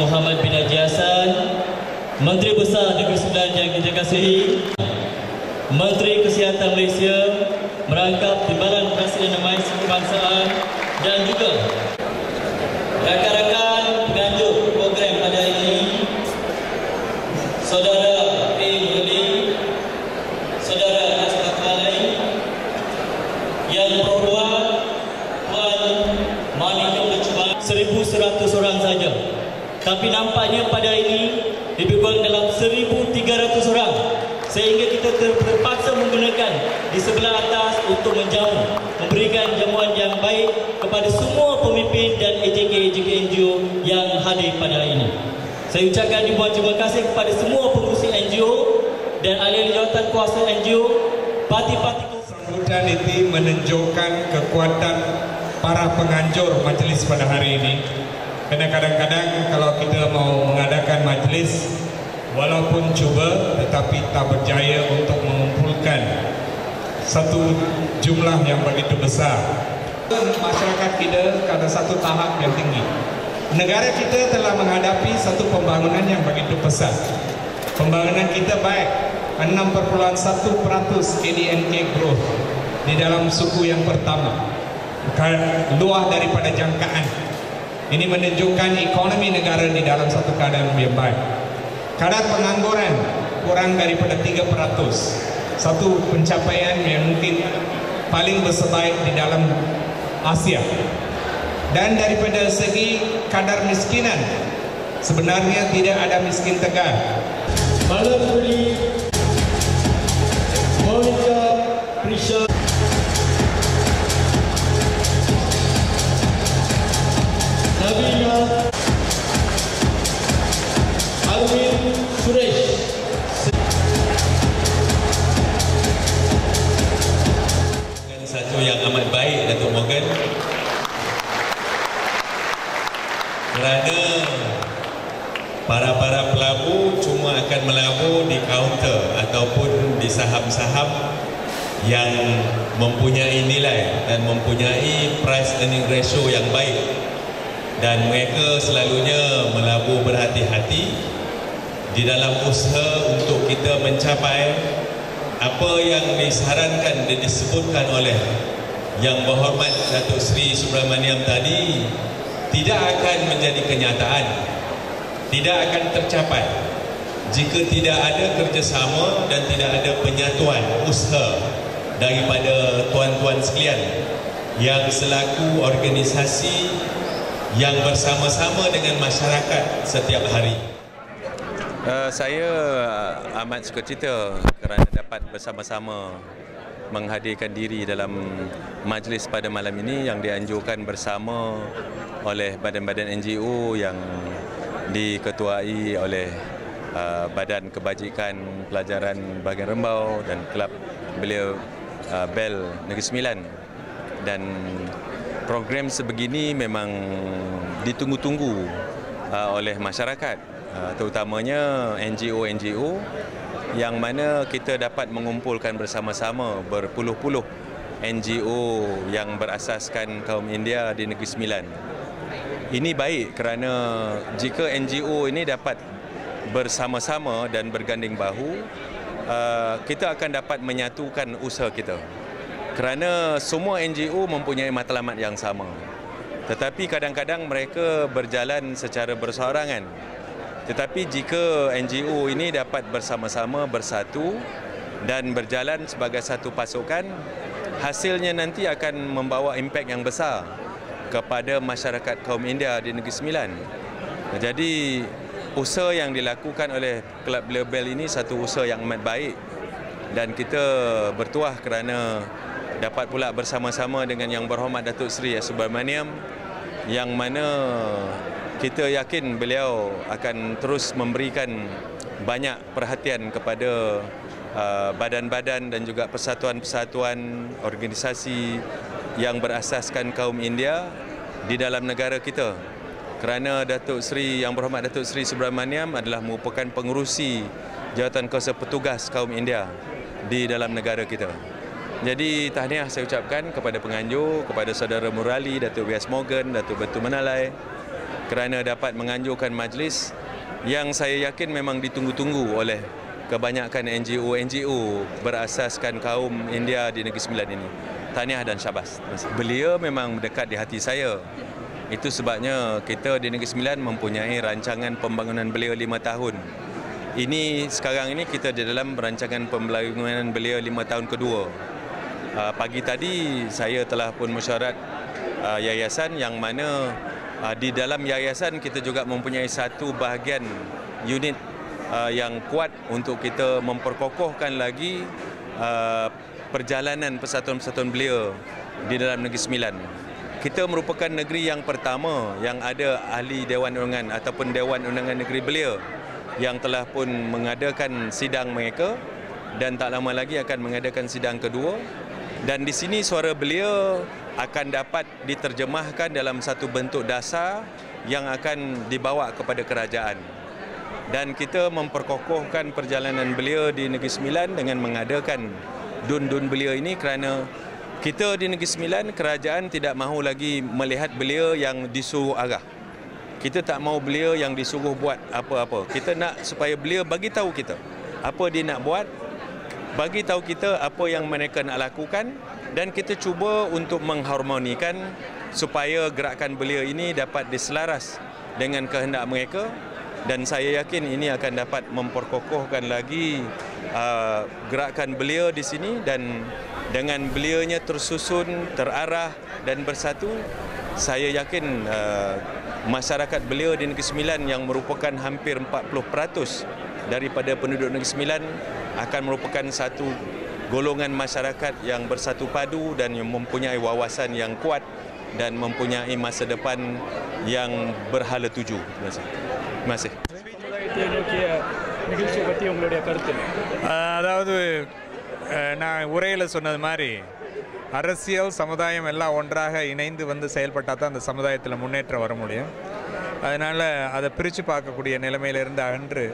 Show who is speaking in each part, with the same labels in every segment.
Speaker 1: Muhammad bin Haji Hassan, Menteri Besar Negeri Sembilan yang kita kasihi, Menteri Kesihatan Malaysia, merangkap Timbalan Presiden Damai Kebangsaan, dan juga rakan-rakan penganjur program pada hari ini, Saudara P. Murali, Saudara Ashraf Malai, Yang Berhormat Tuan Manik Bercuba, 1,100 orang saja. Tapi nampaknya pada hari ini lebih kurang dalam 1,300 orang, sehingga kita terpaksa menggunakan di sebelah atas untuk menjamu, memberikan jamuan yang baik kepada semua pemimpin dan AJK NGO yang hadir pada hari ini. Saya ucapkan ribuan terima kasih kepada semua pengurusi NGO dan ahli jawatan kuasa NGO, parti-parti.
Speaker 2: Sambutan ini menunjukkan kekuatan para penganjur majlis pada hari ini. Karena kadang-kadang kalau kita mau mengadakan majlis, walaupun cuba tetapi tak berjaya untuk mengumpulkan satu jumlah yang begitu besar. Masyarakat kita pada satu tahap yang tinggi. Negara kita telah menghadapi satu pembangunan yang begitu besar. Pembangunan kita baik, 6,1% KDNK growth di dalam suku yang pertama, luar daripada jangkaan. Ini menunjukkan ekonomi negara di dalam satu keadaan yang baik. Kadar pengangguran kurang daripada 3%, satu pencapaian yang mungkin paling bersebaik di dalam Asia. Dan daripada segi kadar miskinan, sebenarnya tidak ada miskin tegar.
Speaker 1: Malam ini Monica Prisha, Nabila Alvin Suresh,
Speaker 3: satu yang amat baik Datuk Morgan, kerana para pelabur cuma akan melabur di kaunter ataupun di saham-saham yang mempunyai nilai dan mempunyai price earning ratio yang baik, dan mereka selalunya melabur berhati-hati di dalam usaha untuk kita mencapai apa yang disarankan dan disebutkan oleh Yang Berhormat Datuk Seri Subramaniam tadi tidak akan menjadi kenyataan, tidak akan tercapai jika tidak ada kerjasama dan tidak ada penyatuan usaha daripada tuan-tuan sekalian yang selaku organisasi yang bersama-sama dengan masyarakat setiap hari.
Speaker 4: Saya amat sukacita kerana dapat bersama-sama menghadirkan diri dalam majlis pada malam ini yang dianjurkan bersama oleh badan-badan NGO yang diketuai oleh Badan Kebajikan Pelajaran Bahagian Rembau dan Kelab Belia Bel Negeri Sembilan. Dan program sebegini memang ditunggu-tunggu oleh masyarakat, terutamanya NGO-NGO yang mana kita dapat mengumpulkan bersama-sama berpuluh-puluh NGO yang berasaskan kaum India di Negeri Sembilan. Ini baik kerana jika NGO ini dapat bersama-sama dan berganding bahu, kita akan dapat menyatukan usaha kita. Kerana semua NGO mempunyai matlamat yang sama. Tetapi kadang-kadang mereka berjalan secara berseorangan. Tetapi jika NGO ini dapat bersama-sama bersatu dan berjalan sebagai satu pasukan, hasilnya nanti akan membawa impak yang besar kepada masyarakat kaum India di Negeri Sembilan. Jadi usaha yang dilakukan oleh Kelab Belia Bel ini satu usaha yang amat baik, dan kita bertuah kerana dapat pula bersama-sama dengan Yang Berhormat Datuk Seri Subramaniam, yang mana kita yakin beliau akan terus memberikan banyak perhatian kepada badan-badan dan juga persatuan-persatuan organisasi yang berasaskan kaum India di dalam negara kita. Kerana Datuk Seri Yang Berhormat Datuk Seri Subramaniam adalah merupakan pengerusi jawatan kuasa petugas kaum India di dalam negara kita. Jadi tahniah saya ucapkan kepada penganjur, kepada saudara Murali, Datuk W.S. Morgan, Datuk Batu Manalai, kerana dapat menganjurkan majlis yang saya yakin memang ditunggu-tunggu oleh kebanyakan NGO berasaskan kaum India di Negeri Sembilan ini. Tahniah dan syabas. Beliau memang dekat di hati saya. Itu sebabnya kita di Negeri Sembilan mempunyai rancangan pembangunan beliau 5 tahun. Sekarang ini kita di dalam rancangan pembangunan beliau 5 tahun kedua. Pagi tadi saya telah pun mesyuarat yayasan yang mana di dalam yayasan kita juga mempunyai satu bahagian unit yang kuat untuk kita memperkokohkan lagi perjalanan persatuan-persatuan beliau di dalam Negeri Sembilan. Kita merupakan negeri yang pertama yang ada ahli Dewan Undangan ataupun Dewan Undangan Negeri beliau yang telah pun mengadakan sidang mereka dan tak lama lagi akan mengadakan sidang kedua. Dan di sini suara beliau akan dapat diterjemahkan dalam satu bentuk dasar yang akan dibawa kepada kerajaan. Dan kita memperkokohkan perjalanan beliau di Negeri Sembilan dengan mengadakan dun-dun beliau ini kerana kita di Negeri Sembilan, kerajaan tidak mahu lagi melihat beliau yang disuruh arah. Kita tak mahu beliau yang disuruh buat apa-apa. Kita nak supaya beliau bagi tahu kita apa dia nak buat, bagi tahu kita apa yang mereka nak lakukan, dan kita cuba untuk mengharmonikan supaya gerakan beliau ini dapat diselaras dengan kehendak mereka. Dan saya yakin ini akan dapat memperkokohkan lagi gerakan beliau di sini, dan dengan beliaunya tersusun, terarah dan bersatu, saya yakin masyarakat beliau di Negeri Sembilan yang merupakan hampir 40% daripada penduduk Negeri Sembilan akan merupakan satu golongan masyarakat yang bersatu padu dan yang mempunyai wawasan yang kuat dan mempunyai masa depan yang berhala tuju. Terima kasih.
Speaker 2: அதாவது நான் உரையில் சொன்னது மாதிரி அரசியல் சமுதாயம் எல்லாம் ஒன்றாக இணைந்து வந்து செயல்பட்டால் தான் அந்த சமுதாயத்தில் முன்னேற்றம் வர முடியும். அதனால் அதை பிரித்து பார்க்கக்கூடிய நிலைமையிலிருந்து அகன்று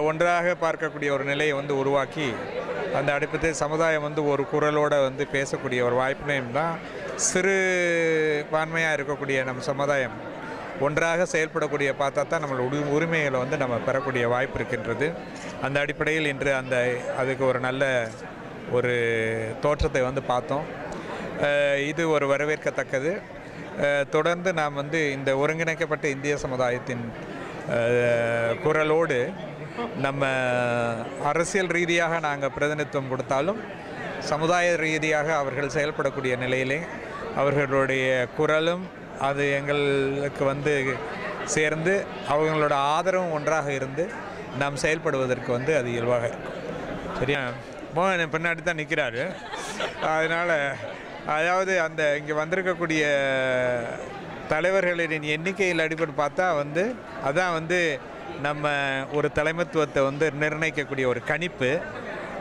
Speaker 2: ஒன்றாக பார்க்கக்கூடிய ஒரு நிலையை வந்து உருவாக்கி அந்த அடிப்படையில் சமுதாயம் வந்து ஒரு குரலோடு வந்து பேசக்கூடிய ஒரு வாய்ப்பினையும் தான் சிறுபான்மையாக இருக்கக்கூடிய நம்ம சமுதாயம் ஒன்றாக செயல்படக்கூடிய பார்த்தா தான் நம்மளோட உரிமைகளை வந்து நம்ம பெறக்கூடிய வாய்ப்பு இருக்கின்றது. அந்த அடிப்படையில் இன்று அதுக்கு ஒரு நல்ல ஒரு தோற்றத்தை வந்து பார்த்தோம். இது ஒரு வரவேற்கத்தக்கது. தொடர்ந்து நாம் வந்து இந்த ஒருங்கிணைக்கப்பட்ட இந்திய சமுதாயத்தின் குரலோடு நம்ம அரசியல் ரீதியாக நாங்கள் பிரதிநிதித்துவம் கொடுத்தாலும் சமுதாய ரீதியாக அவர்கள் செயல்படக்கூடிய நிலையிலே அவர்களுடைய குரலும் அது எங்களுக்கு வந்து சேர்ந்து அவங்களோட ஆதரவும் ஒன்றாக இருந்து நாம் செயல்படுவதற்கு வந்து அது இயல்பாக இருக்கும். சரியா? மோகன் பின்னாடி தான் நிற்கிறாரு. அதனால் அதாவது அந்த இங்கே வந்திருக்கக்கூடிய தலைவர்களின் எண்ணிக்கையில் அடிப்படை பார்த்தா வந்து அதான் வந்து நம்ம ஒரு தலைமைத்துவத்தை வந்து நிர்ணயிக்கக்கூடிய ஒரு கணிப்பு.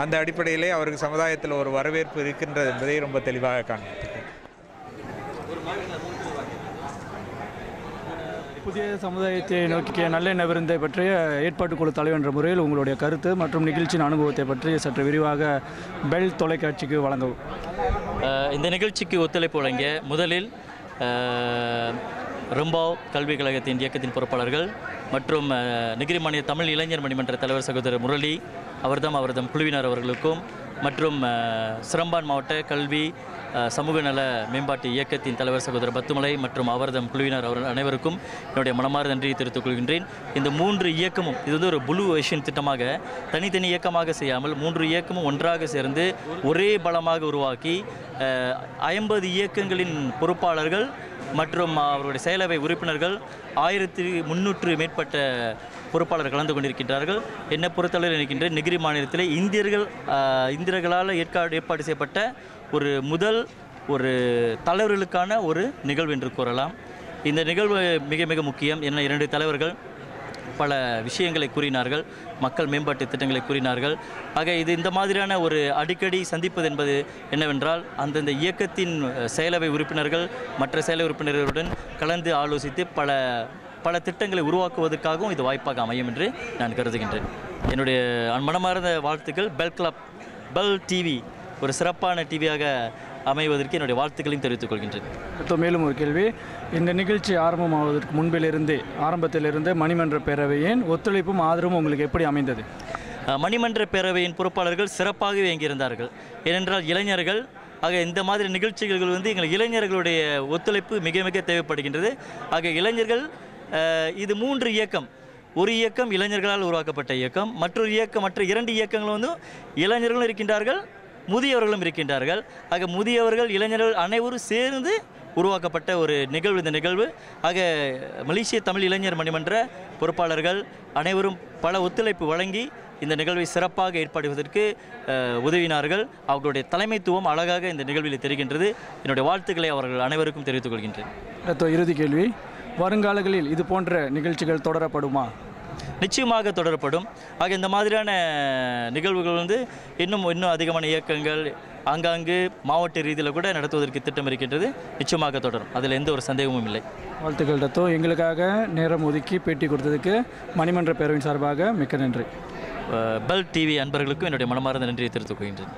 Speaker 2: அந்த அடிப்படையிலே அவருக்கு சமுதாயத்தில் ஒரு வரவேற்பு இருக்கின்றது என்பதை ரொம்ப தெளிவாக காண்பிக்கும்.
Speaker 5: புதிய சமுதாயத்தை நோக்கிய நல்லெண்ண விருந்தை பற்றிய ஏற்பாட்டுக்குழு தலைவர் என்ற முறையில் உங்களுடைய கருத்து மற்றும் நிகழ்ச்சியின் அனுபவத்தை பற்றி சற்று விரிவாக பெல் தொலைக்காட்சிக்கு வழங்கவும்.
Speaker 6: இந்த நிகழ்ச்சிக்கு ஒத்துழைப்பு வழங்கிய முதலில் ரும்பாவ் கல்விக் கழகத்தின் இயக்கத்தின் பொறுப்பாளர்கள் மற்றும் நெகிரி மாநில தமிழ் இளைஞர் மணிமன்ற தலைவர் சகோதரர் முரளி அவர்தம் குழுவினர் அவர்களுக்கும் மற்றும் சிரம்பான் மாவட்ட கல்வி சமூக நல மேம்பாட்டு இயக்கத்தின் தலைவர் சகோதரர் பத்துமலை மற்றும் அவர்தம் குழுவினர் அனைவருக்கும் என்னுடைய மனமார்ந்த நன்றியை தெரிவித்துக் கொள்கின்றேன். இந்த 3 இயக்கமும் இது வந்து ஒரு ப்ளூ ஓஷன் திட்டமாக தனித்தனி இயக்கமாக செய்யாமல் 3 இயக்கமும் ஒன்றாக சேர்ந்து ஒரே பலமாக உருவாக்கி 50 இயக்கங்களின் பொறுப்பாளர்கள் மற்றும் அவருடைய செயலவை உறுப்பினர்கள் 1300 மேற்பட்ட பொறுப்பாளர்கள் கலந்து கொண்டிருக்கின்றார்கள். என்னை பொறுத்தளவில் இருக்கின்ற நெகிரி மாநிலத்தில் இந்தியர்களால் ஏற்பாடு செய்யப்பட்ட முதல் தலைவர்களுக்கான ஒரு நிகழ்வு என்று கூறலாம். இந்த நிகழ்வு மிக மிக முக்கியம். என்ன 2 தலைவர்கள் பல விஷயங்களை கூறினார்கள், மக்கள் மேம்பாட்டு திட்டங்களை கூறினார்கள். ஆக இது இந்த மாதிரியான ஒரு அடிக்கடி சந்திப்பது என்பது என்னவென்றால் அந்தந்த இயக்கத்தின் செயலவை உறுப்பினர்கள் மற்ற செயலவை உறுப்பினர்களுடன் கலந்து ஆலோசித்து பல திட்டங்களை உருவாக்குவதற்காகவும் இது வாய்ப்பாக அமையும் என்று நான் கருதுகின்றேன். என்னுடைய மனமார்ந்த வாழ்த்துக்கள். பெல் டிவி ஒரு சிறப்பான டிவியாக அமைவதற்கு என்னுடைய வாழ்த்துக்களையும் தெரிவித்துக் கொள்கின்றேன்.
Speaker 5: மேலும் ஒரு கேள்வி, இந்த நிகழ்ச்சி ஆரம்பமாவதற்கு ஆரம்பத்திலிருந்தே மணிமன்ற பேரவையின் ஒத்துழைப்பும் ஆதரவும் உங்களுக்கு எப்படி அமைந்தது?
Speaker 6: மணிமன்ற பேரவையின் பொறுப்பாளர்கள் சிறப்பாகவே இயங்கியிருந்தார்கள். ஏனென்றால் இளைஞர்கள் ஆக இந்த மாதிரி நிகழ்ச்சிகள் எங்கள் இளைஞர்களுடைய ஒத்துழைப்பு மிக மிக தேவைப்படுகின்றது. ஆக இளைஞர்கள் இது 3 இயக்கம். ஒரு இயக்கம் இளைஞர்களால் உருவாக்கப்பட்ட இயக்கம், மற்றொரு இயக்கம், மற்ற 2 இயக்கங்கள் இளைஞர்களும் இருக்கின்றார்கள், முதியவர்களும் இருக்கின்றார்கள். ஆக முதியவர்கள் இளைஞர்கள் அனைவரும் சேர்ந்து உருவாக்கப்பட்ட ஒரு நிகழ்வு இந்த நிகழ்வு. ஆக மலேசிய தமிழ் இளைஞர் மணிமன்ற பொறுப்பாளர்கள் அனைவரும் பல ஒத்துழைப்பு வழங்கி இந்த நிகழ்வை சிறப்பாக ஏற்படுவதற்கு உதவினார்கள். அவர்களுடைய தலைமைத்துவம் அழகாக இந்த நிகழ்வில் தெரிகின்றது. என்னுடைய வாழ்த்துக்களை அவர்கள் அனைவருக்கும் தெரிவித்துக் கொள்கின்றேன்.
Speaker 5: இறுதி கேள்வி, வருங்காலங்களில் இது போன்ற நிகழ்ச்சிகள் தொடரப்படுமா?
Speaker 6: நிச்சயமாக தொடரப்படும். ஆக இந்த மாதிரியான நிகழ்வுகள் இன்னும் அதிகமான இயக்கங்கள் ஆங்காங்கு மாவட்ட ரீதியில் கூட நடத்துவதற்கு திட்டம் இருக்கின்றது. நிச்சயமாக தொடரும், அதில் எந்த ஒரு சந்தேகமும் இல்லை.
Speaker 5: வாழ்த்துக்கள் டத்தோ. எங்களுக்காக நேரம் ஒதுக்கி பேட்டி கொடுத்ததுக்கு மணிமன்ற பேரவையின் சார்பாக மிக்க நன்றி.
Speaker 6: பெல் டிவி அன்பர்களுக்கும் என்னுடைய மனமார்ந்த நன்றியை தெரிவித்துக் கொள்கின்றேன்.